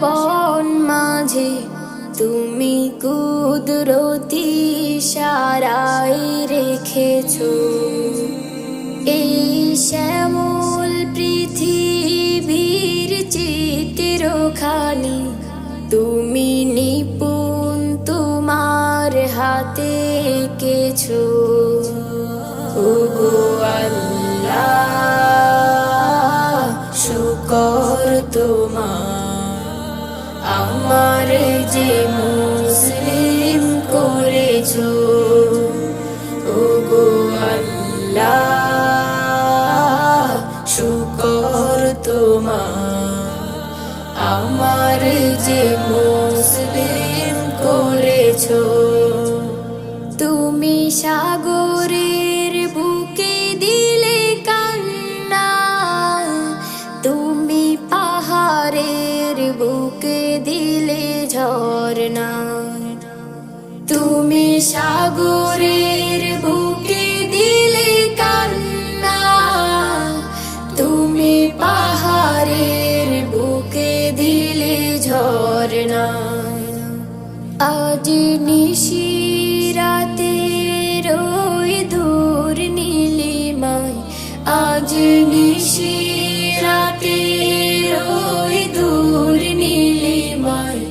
বন মাঝে তুমি কুদরতি ইশারায় রেখেছো এই শ্যামল পৃথিবীর চিত্রখানি তুমি নিপুণ তোমার হাতে এঁকেছো ওগো আল্লাহ শুকর তোমার আমার যে মুসলিম করেছো ওগো আল্লাহ শুকর তোমার আমার যে মুসলিম করেছো তুমি সাগরের বুকে দিলে কান্না তুমি পাহাড়ের বুকে দিলে ঝরনা তুমি সাগরের বুকে দিলে কান্না তুমি পাহাড়ের বুকে দিলে ঝরনা আজ নিশিরাতে রই দূর নীলিমায় আজ নিশিরাতে রই দূর নীলিমায়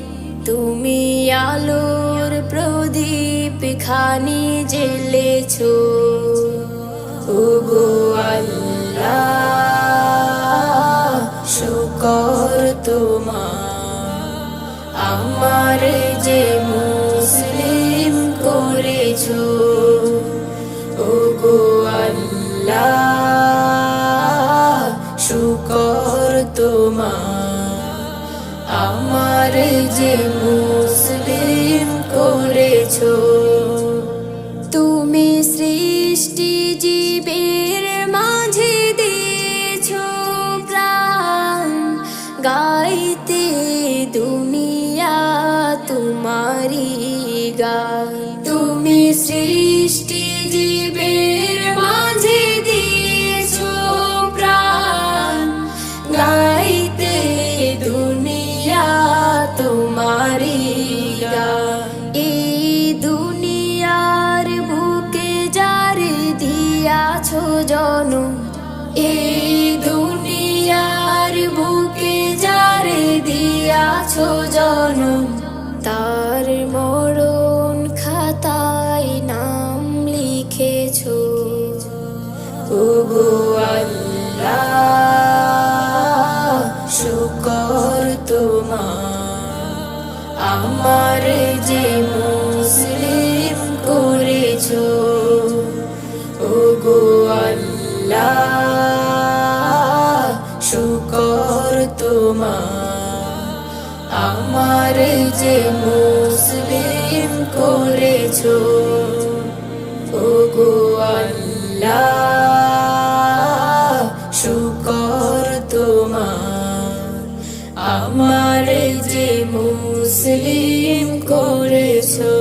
তুমি আলোর প্রদীপ খানি জ্বেলেছো ওগো আল্লাহ শুকর তোমার আমার যে মুসলিম করেছো ওগো আল্লাহ শুকর তোমার আমার যে মুসলিম করেছো তুমি সৃষ্টি জীবের মাঝে দিয়েছো প্রাণ গাইতে দুনিয়া তোমারি গান তুমি সৃষ্টি জীবের মাঝে দিয়েছো প্রাণ গাইতে দুনিয়া তোমারি গান এই দুনিয়ার বুকে যারে দিয়াছো জনম এই দুনিয়ার বুকে যারে দিয়াছো জনম তার মরণ খাতায় নাম লিখেছো ওগো আল্লাহ শুকর তোমার আমার যে মুসলিম করেছো ওগো আল্লাহ শুকর তোমার আমার যে মুসলিম করেছো ওগো আল্লাহ শুকর তোমার আমার যে মুসলিম করেছো।